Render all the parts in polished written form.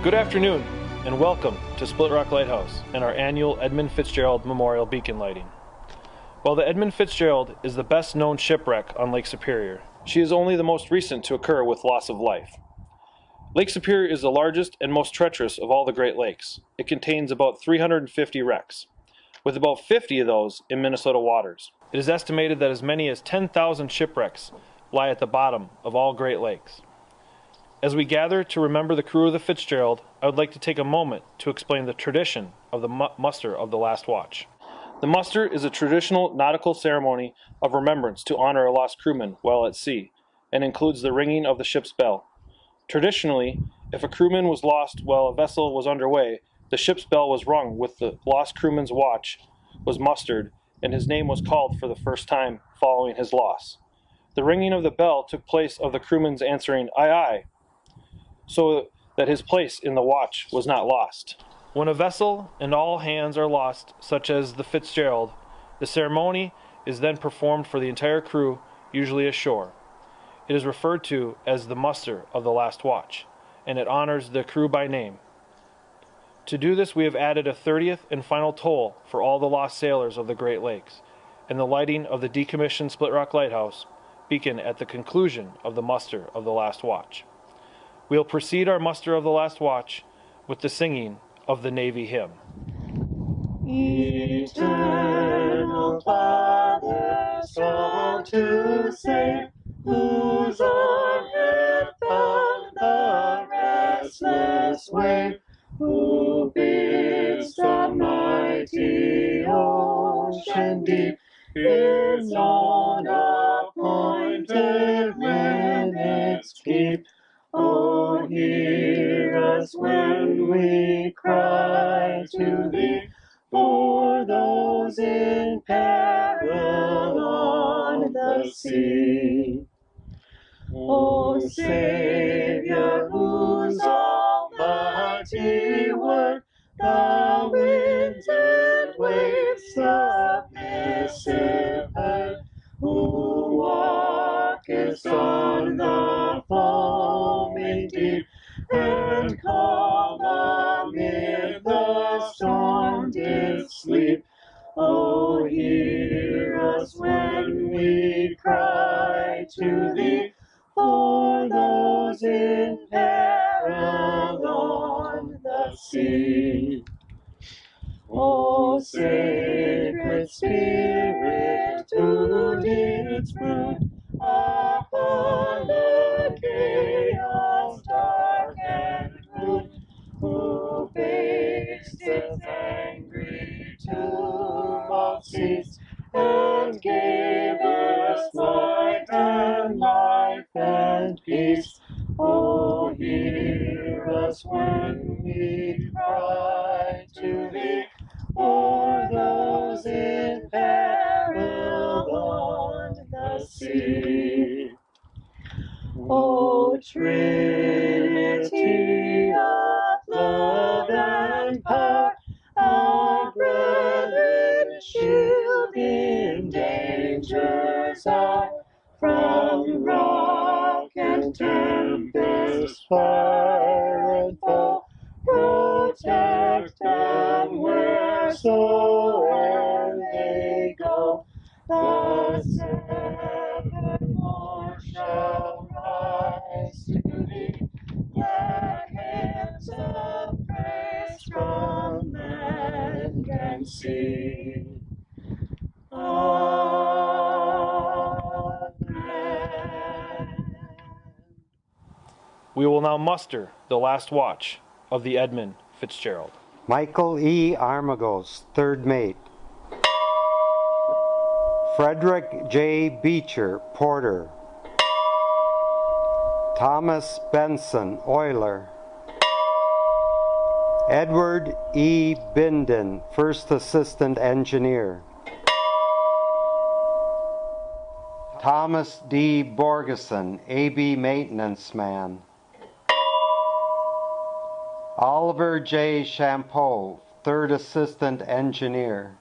Good afternoon, and welcome to Split Rock Lighthouse and our annual Edmund Fitzgerald Memorial Beacon lighting. While the Edmund Fitzgerald is the best known shipwreck on Lake Superior, she is only the most recent to occur with loss of life. Lake Superior is the largest and most treacherous of all the Great Lakes. It contains about 350 wrecks, with about 50 of those in Minnesota waters. It is estimated that as many as 10,000 shipwrecks lie at the bottom of all Great Lakes. As we gather to remember the crew of the Fitzgerald, I would like to take a moment to explain the tradition of the muster of the last watch. The muster is a traditional nautical ceremony of remembrance to honor a lost crewman while at sea, and includes the ringing of the ship's bell. Traditionally, if a crewman was lost while a vessel was underway, the ship's bell was rung with the lost crewman's watch was mustered, and his name was called for the first time following his loss. The ringing of the bell took place of the crewman's answering, "Aye, aye," so that his place in the watch was not lost. When a vessel and all hands are lost, such as the Fitzgerald, the ceremony is then performed for the entire crew, usually ashore. It is referred to as the muster of the last watch, and it honors the crew by name. To do this, we have added a 30th and final toll for all the lost sailors of the Great Lakes, and the lighting of the decommissioned Split Rock Lighthouse beacon at the conclusion of the muster of the last watch. We will precede our muster of the last watch with the singing of the Navy hymn. Eternal Father, strong to save, whose arm hath bound the restless wave, who bids the mighty ocean deep his own appointed limits keep. Oh, hear us when we cry to thee, for those in peril on the sea. O Savior, whose almighty word the winds and waves submissive heard, who walkest on the foaming deep, and calm amid the storm didst sleep. Oh, hear us when we cry to thee, for those in peril on the sea. O sacred Spirit, who didst brood upon the chaos dark and rude, who based its angry tumult cease, and gavest light and life and peace. Oh, hear us when we cry to thee, for those in peril on the sea. O Trinity of love and power, our brethren shield in danger's hour, from rock and tempest, fire and foe, protect them wheresoe'er they go. The evermore shall rise to thee, let hymns of praise from land and sea. Amen. We will now muster the last watch of the Edmund Fitzgerald. Michael E. Armagos, third mate. Frederick J. Beecher, porter. Thomas Benson, oiler. Edward E. Binden, first assistant engineer. Thomas D. Borgeson, AB maintenance man. Oliver J. Champeau, third assistant engineer.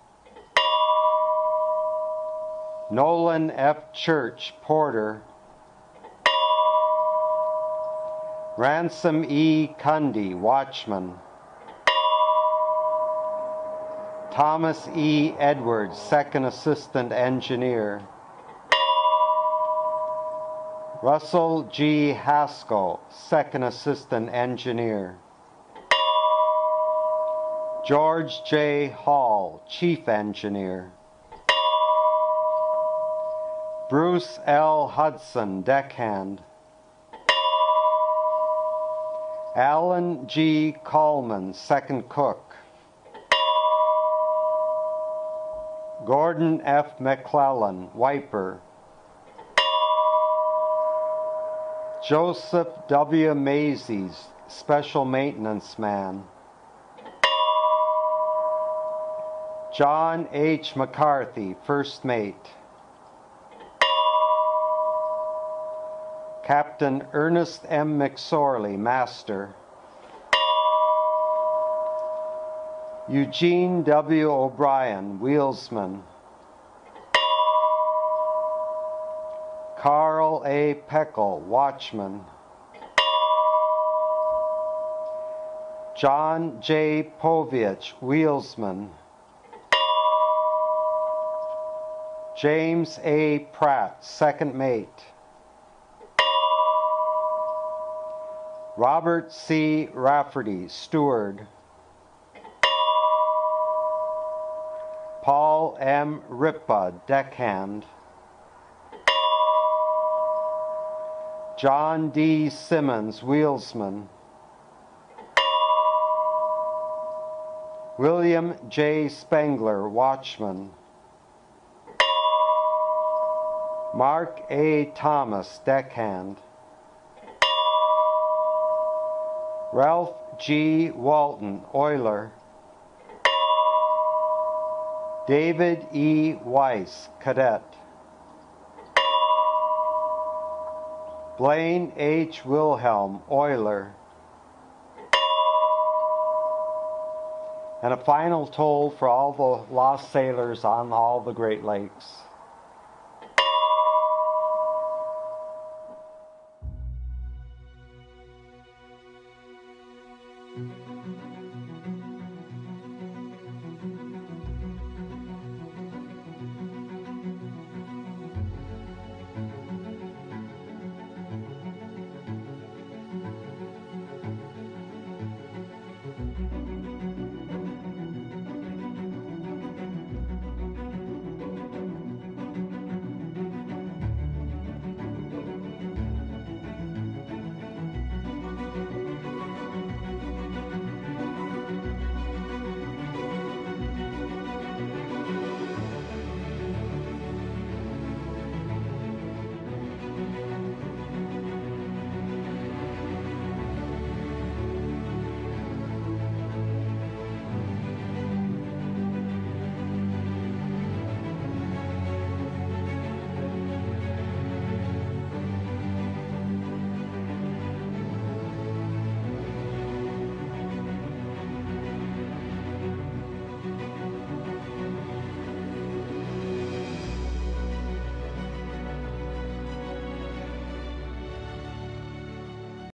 Nolan F. Church, porter. Ransom E. Cundy, watchman. Thomas E. Edwards, second assistant engineer. Russell G. Haskell, second assistant engineer. George J. Hall, chief engineer. Bruce L. Hudson, deckhand. Alan G. Coleman, second cook. Gordon F. McClellan, wiper. Joseph W. Mazies, special maintenance man. John H. McCarthy, first mate. Captain Ernest M. McSorley, master. Eugene W. O'Brien, wheelsman. Carl A. Peckle, watchman. John J. Poviach, wheelsman. James A. Pratt, second mate. Robert C. Rafferty, steward. Paul M. Ripa, deckhand. John D. Simmons, wheelsman. William J. Spengler, watchman. Mark A. Thomas, deckhand. Ralph G. Walton, oiler. David E. Weiss, cadet. Blaine H. Wilhelm, oiler. And a final toll for all the lost sailors on all the Great Lakes.